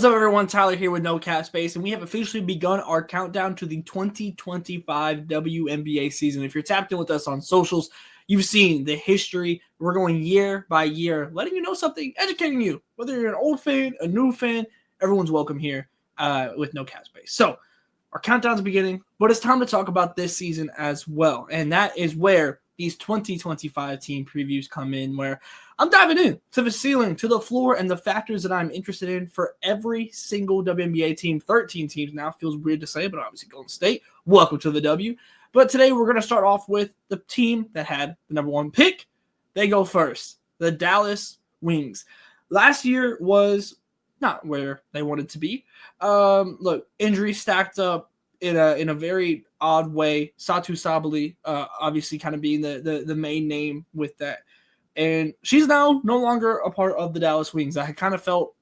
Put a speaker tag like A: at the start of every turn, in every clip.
A: What's up, everyone? Tyler here with No Cap Space, and we have officially begun our countdown to the 2025 WNBA season. If you're tapped in with us on socials, you've seen the history. We're going year by year, letting you know something, educating you. Whether you're an old fan, a new fan, everyone's welcome here with No Cap Space. So our countdown's beginning, but it's time to talk about this season as well, and that is where these 2025 team previews come in, where I'm diving in to the ceiling, to the floor, and the factors that I'm interested in for every single WNBA team. 13 teams now. Feels weird to say, but obviously Golden State, welcome to the W. But today we're going to start off with the team that had the number one pick. They go first, the Dallas Wings. Last year was not where they wanted to be. Look, injuries stacked up in a very odd way. Satu Sabali, obviously kind of being the main name with that. And she's now no longer a part of the Dallas Wings. I kind of felt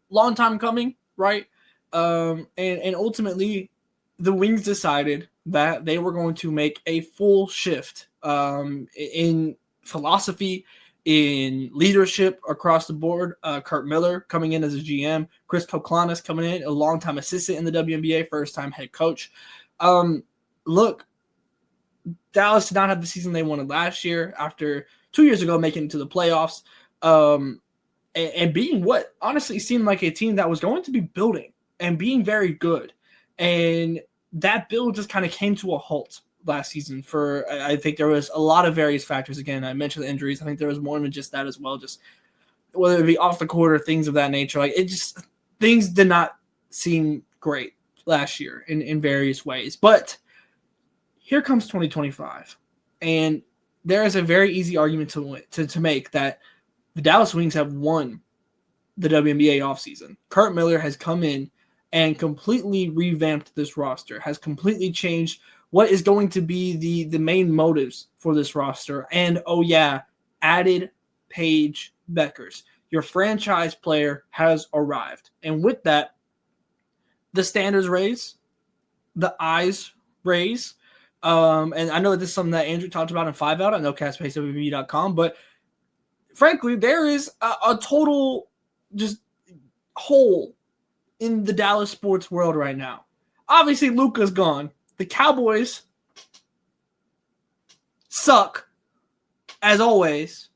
A: long time coming, right? And ultimately, the Wings decided that they were going to make a full shift in philosophy, in leadership across the board. Kurt Miller coming in as a GM. Chris Koklanis coming in, a longtime assistant in the WNBA, first-time head coach. Look, Dallas did not have the season they wanted last year after 2 years ago making it to the playoffs and being what honestly seemed like a team that was going to be building and being very good. And that build just kind of came to a halt last season for, I think there was a lot of various factors. Again, I mentioned the injuries. I think there was more than just that as well, just whether it be off the court or things of that nature. Like, it just, things did not seem great last year in various ways. But here comes 2025, and there is a very easy argument to make that the Dallas Wings have won the WNBA offseason. Kurt Miller has come in and completely revamped this roster, has completely changed what is going to be the main motives for this roster. And, oh yeah, added Paige Bueckers. Your franchise player has arrived. And with that, the standards raise, the eyes raise. And I know that this is something that Andrew talked about in 5 Out. I know CatSpaceWB.com, but frankly, there is a total just hole in the Dallas sports world right now. Obviously, Luka's gone. The Cowboys suck, as always.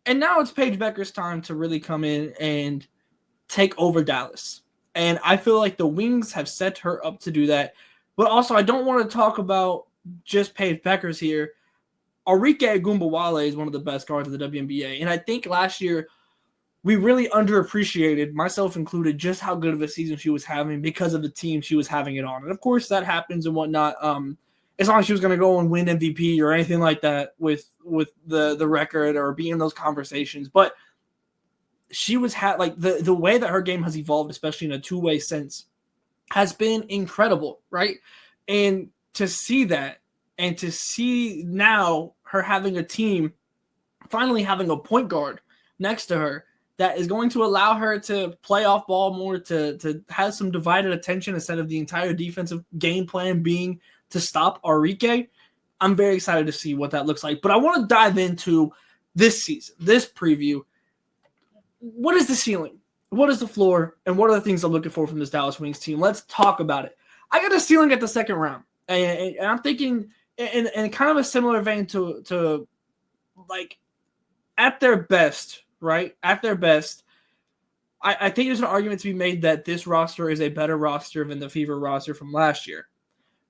A: And now it's Paige Bueckers' time to really come in and take over Dallas. And I feel like the Wings have set her up to do that. But also, I don't want to talk about just Paige Bueckers here. Arike Ogunbowale is one of the best guards of the WNBA. And I think last year we really underappreciated, myself included, just how good of a season she was having because of the team she was having it on. And, of course, that happens and whatnot. It's not like she was going to go and win MVP or anything like that with the record or be in those conversations. But she was the way that her game has evolved, especially in a two-way sense, has been incredible, right? And to see that, and to see now her having a team, finally having a point guard next to her that is going to allow her to play off ball more, to have some divided attention instead of the entire defensive game plan being to stop Arike. I'm very excited to see what that looks like. But I want to dive into this season, this preview. What is the ceiling? What is the floor, and what are the things I'm looking for from this Dallas Wings team? Let's talk about it. I got a ceiling at the second round, and I'm thinking in kind of a similar vein to like at their best, right? At their best, I think there's an argument to be made that this roster is a better roster than the Fever roster from last year.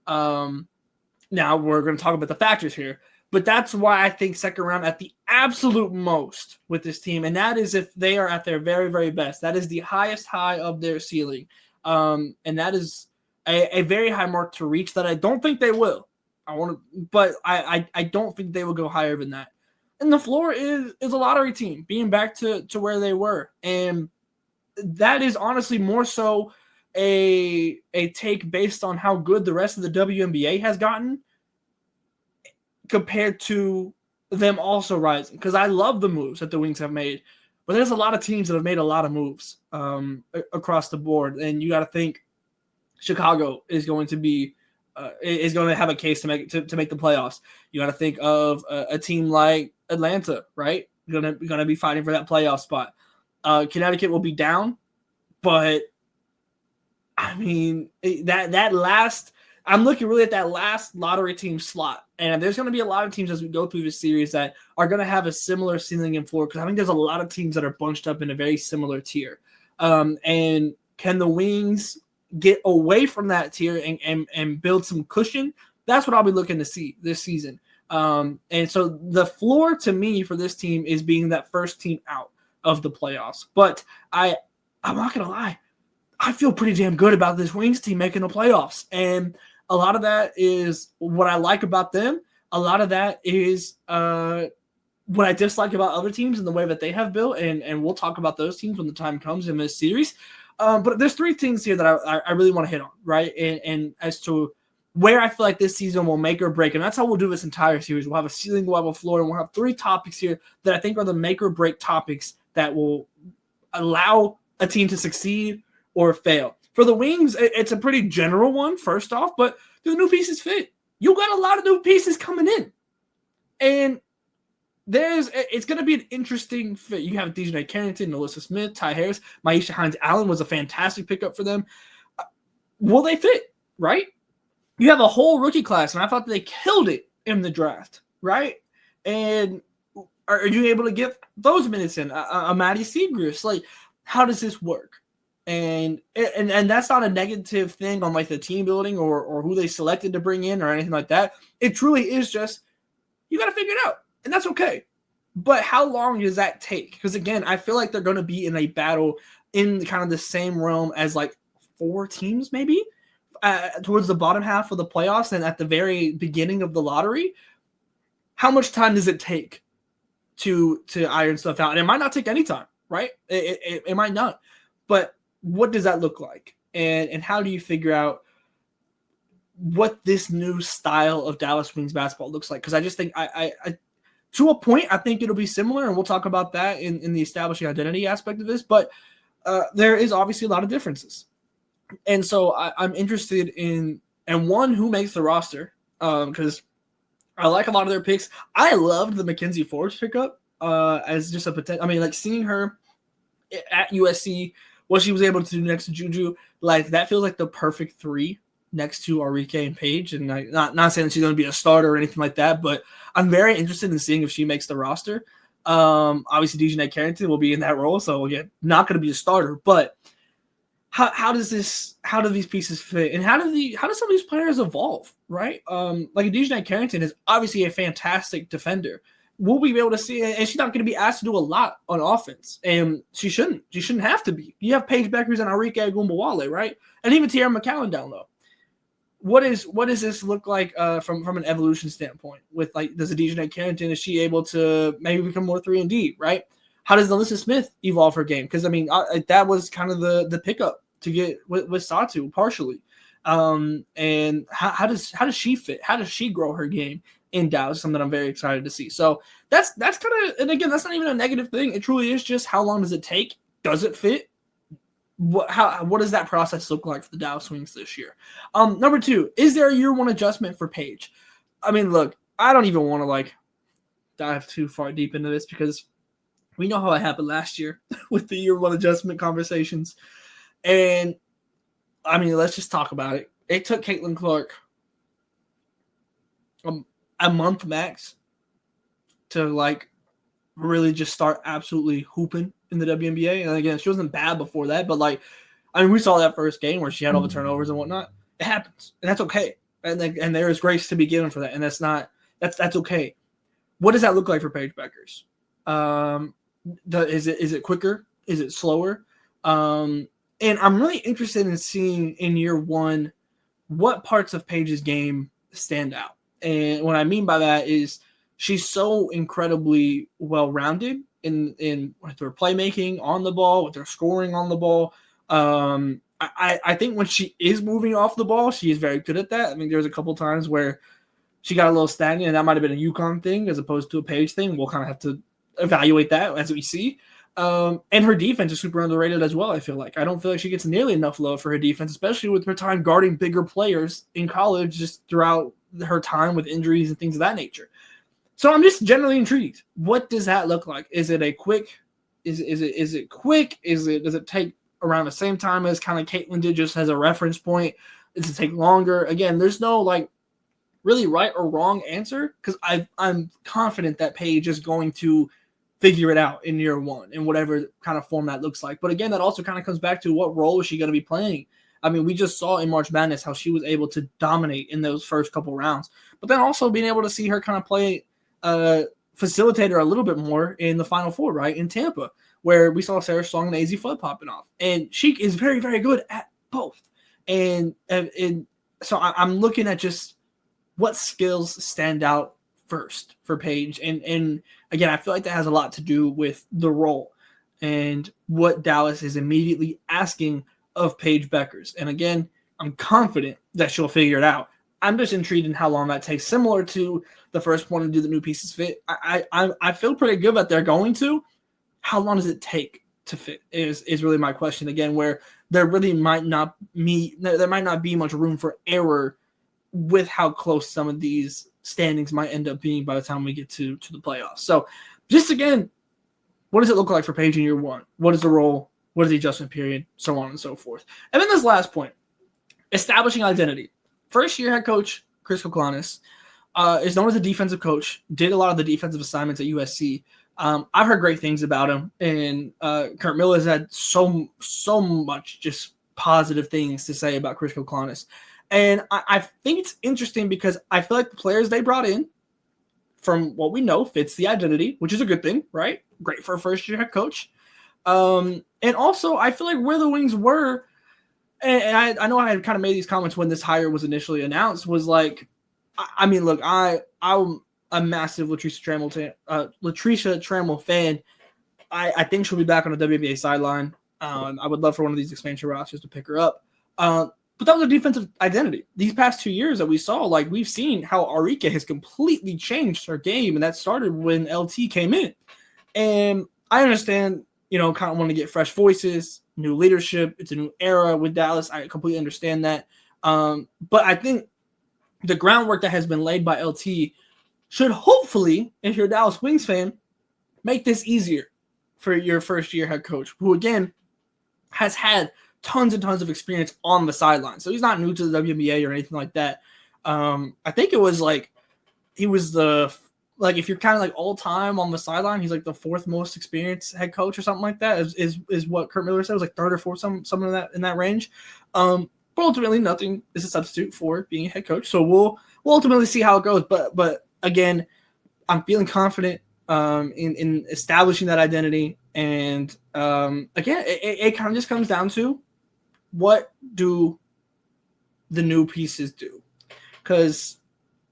A: Now we're going to talk about the factors here. But that's why I think second round at the absolute most with this team, and that is if they are at their very, very best. That is the highest high of their ceiling. And that is a very high mark to reach that I don't think they will. I don't think they will go higher than that. And the floor is a lottery team, being back to where they were. And that is honestly more so a take based on how good the rest of the WNBA has gotten, compared to them also rising. Because I love the moves that the Wings have made. But there's a lot of teams that have made a lot of moves across the board. And you got to think Chicago is going to be is going to have a case to make the playoffs. You got to think of a team like Atlanta, right? Going to be fighting for that playoff spot. Connecticut will be down. But I mean, that last, I'm looking really at that last lottery team slot, and there's going to be a lot of teams as we go through this series that are going to have a similar ceiling and floor, because I think there's a lot of teams that are bunched up in a very similar tier. And can the Wings get away from that tier and build some cushion? That's what I'll be looking to see this season. And so the floor to me for this team is being that first team out of the playoffs. But I'm not going to lie, I feel pretty damn good about this Wings team making the playoffs. And a lot of that is what I like about them. A lot of that is what I dislike about other teams and the way that they have built. And we'll talk about those teams when the time comes in this series. But there's three things here that I really want to hit on, right? And as to where I feel like this season will make or break. And that's how we'll do this entire series. We'll have a ceiling, we'll have a floor, and we'll have three topics here that I think are the make or break topics that will allow a team to succeed or fail. For the Wings, it's a pretty general one, first off, but do the new pieces fit? You got a lot of new pieces coming in. And it's going to be an interesting fit. You have DJ Carrington, Alyssa Smith, Ty Harris, Maisha Hines-Allen was a fantastic pickup for them. Will they fit, right? You have a whole rookie class, and I thought they killed it in the draft, right? And are you able to give those minutes in? A Maddie Segrist? Like, how does this work? And that's not a negative thing on like the team building or who they selected to bring in or anything like that. It truly is just, you got to figure it out, and that's okay. But how long does that take? Because again, I feel like they're going to be in a battle in kind of the same realm as like 4 teams maybe towards the bottom half of the playoffs and at the very beginning of the lottery. How much time does it take to iron stuff out? And it might not take any time, right? It might not. But what does that look like? And how do you figure out what this new style of Dallas Wings basketball looks like? Because I just think I to a point, I think it'll be similar, and we'll talk about that in the establishing identity aspect of this. But there is obviously a lot of differences. And so I'm interested in, and one, who makes the roster, because I like a lot of their picks. I loved the Mackenzie Forbes pickup as just a potential. I mean, like seeing her at USC, what she was able to do next to Juju, like that feels like the perfect 3 next to Arike and Paige. And not saying that she's going to be a starter or anything like that, but I'm very interested in seeing if she makes the roster. Obviously, DJ Carrington will be in that role, so again, not going to be a starter. But how do these pieces fit, and how do some of these players evolve, right? Like DJ Carrington is obviously a fantastic defender. We'll be able to see, and she's not going to be asked to do a lot on offense, and she shouldn't. She shouldn't have to be. You have Paige Bueckers and Arike Agumbawale, right? And even Tierra McCowan down low. What does this look like from an evolution standpoint? With like, does a DJ Carrington, is she able to maybe become more 3-and-D, right? How does Alyssa Smith evolve her game? Because I mean, that was kind of the pickup to get with Satu partially. And how does she fit? How does she grow her game in Dallas? Something I'm very excited to see. So that's kind of, and again, that's not even a negative thing. It truly is just, how long does it take? Does it fit? What does that process look like for the Dallas Wings this year? Number 2, is there a year 1 adjustment for Paige? I mean, look, I don't even want to like dive too far deep into this, because we know how it happened last year with the year 1 adjustment conversations. And I mean, let's just talk about it. It took Caitlin Clark a month max to like really just start absolutely hooping in the WNBA. And again, she wasn't bad before that, but like, I mean, we saw that first game where she had all the turnovers and whatnot. It happens, and that's okay. And there is grace to be given for that, and that's okay. What does that look like for Paige Bueckers? Is it quicker? Is it slower? And I'm really interested in seeing in year 1 what parts of Paige's game stand out. And what I mean by that is she's so incredibly well-rounded in with her playmaking on the ball, with her scoring on the ball. I think when she is moving off the ball, she is very good at that. I mean, there's a couple times where she got a little stagnant, and that might have been a UConn thing as opposed to a Paige thing. We'll kind of have to evaluate that as we see. And her defense is super underrated as well, I feel like. I don't feel like she gets nearly enough love for her defense, especially with her time guarding bigger players in college just throughout her time with injuries and things of that nature. So I'm just generally intrigued. What does that look like? Is it a quick? Is it quick? Does it take around the same time as kind of Caitlin did, just as a reference point. Does it take longer? Again, there's no like really right or wrong answer because I'm confident that Paige is going to figure it out in year one in whatever kind of form that looks like. But again, that also kind of comes back to what role is she going to be playing. I mean, we just saw in March Madness how she was able to dominate in those first couple rounds, but then also being able to see her kind of play facilitator a little bit more in the Final Four, right, in Tampa, where we saw Sarah Strong and AZ Flood popping off. And she is very, very good at both. And so I'm looking at just what skills stand out first for Paige. And again, I feel like that has a lot to do with the role and what Dallas is immediately asking of Paige Bueckers. And again, I'm confident that she'll figure it out. I'm just intrigued in how long that takes. Similar to the first one to do the new pieces fit. I feel pretty good that they're going to. How long does it take to fit is really my question again, where there really might not be much room for error with how close some of these standings might end up being by the time we get to the playoffs. So just again, what does it look like for Paige in year one? What is the role? What is the adjustment period? So on and so forth. And then this last point, establishing identity. First year head coach Chris Koklanis is known as a defensive coach, did a lot of the defensive assignments at USC. I've heard great things about him, and Kurt Miller has had so much just positive things to say about Chris Koklanis. And I think it's interesting because I feel like the players they brought in, from what we know, fits the identity, which is a good thing, right? Great for a first-year head coach. And also, I feel like where the Wings were, and I know I had kind of made these comments when this hire was initially announced, was like, I mean, look, I'm a massive Latricia Trammell fan. I think she'll be back on the WNBA sideline. I would love for one of these expansion rosters to pick her up. But that was a defensive identity. These past 2 years that we saw, like we've seen how Arike has completely changed her game, and that started when LT came in. And I understand, kind of want to get fresh voices, new leadership. It's a new era with Dallas. I completely understand that. But I think the groundwork that has been laid by LT should hopefully, if you're a Dallas Wings fan, make this easier for your first-year head coach, who, again, has had tons and tons of experience on the sideline. So he's not new to the WNBA or anything like that. I think it was like he was if you're kind of like all-time on the sideline, he's like the fourth most experienced head coach or something like that is what Kurt Miller said. It was like third or fourth, something in that range. But ultimately, nothing is a substitute for being a head coach. So we'll ultimately see how it goes. But again, I'm feeling confident in establishing that identity. And again, it kind of just comes down to what do the new pieces do? Because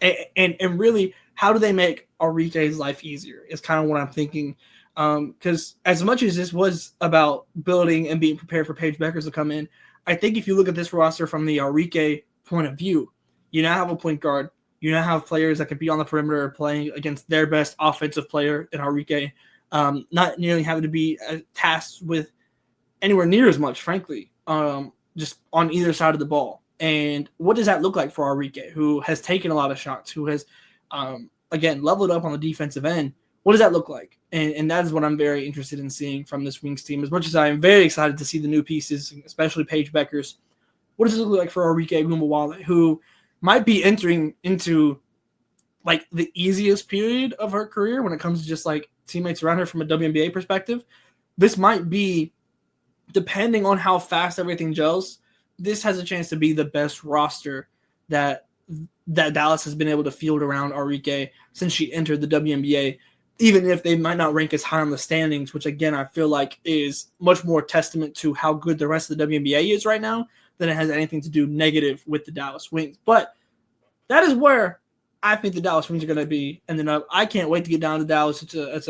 A: and really, how do they make Arike's life easier is kind of what I'm thinking. Because as much as this was about building and being prepared for Paige Bueckers to come in, I think if you look at this roster from the Arike point of view, you now have a point guard. You now have players that can be on the perimeter playing against their best offensive player in Arike, not nearly having to be tasked with anywhere near as much, frankly, just on either side of the ball. And what does that look like for Arike, who has taken a lot of shots, who has, again, leveled up on the defensive end? What does that look like? And that is what I'm very interested in seeing from this Wings team. As much as I am very excited to see the new pieces, especially Paige Bueckers, what does it look like for Arike Ogunbowale, who might be entering into like the easiest period of her career when it comes to just like teammates around her from a WNBA perspective? This might be, depending on how fast everything gels, this has a chance to be the best roster that Dallas has been able to field around Arike since she entered the WNBA, even if they might not rank as high on the standings, which again, I feel like is much more testament to how good the rest of the WNBA is right now than it has anything to do negative with the Dallas Wings. But that is where I think the Dallas Wings are going to be ending up. I can't wait to get down to Dallas. It's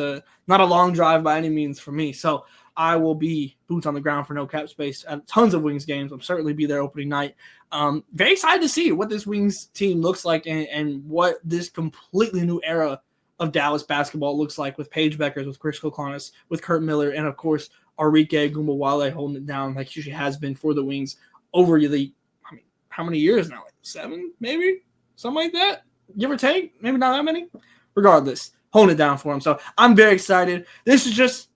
A: not a long drive by any means for me. So I will be boots on the ground for No Cap Space at tons of Wings games. I'll certainly be there opening night. Very excited to see what this Wings team looks like and what this completely new era of Dallas basketball looks like with Paige Bueckers, with Chris Koklanis, with Kurt Miller, and, of course, Arike Ogunbowale holding it down like she has been for the Wings over how many years now? Like 7, maybe? Something like that? Give or take? Maybe not that many? Regardless, holding it down for him. So I'm very excited. This is just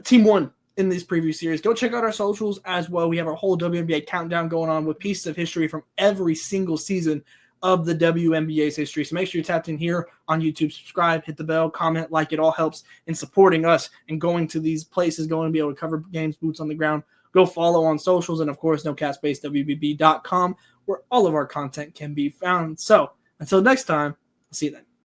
A: team one in this preview series. Go check out our socials as well. We have our whole WNBA countdown going on with pieces of history from every single season of the WNBA's history. So make sure you're tapped in here on YouTube. Subscribe, hit the bell, comment, like. It all helps in supporting us and going to these places, going to be able to cover games, boots on the ground. Go follow on socials, and of course, NoCastBaseWBB.com, where all of our content can be found. So until next time, I'll see you then.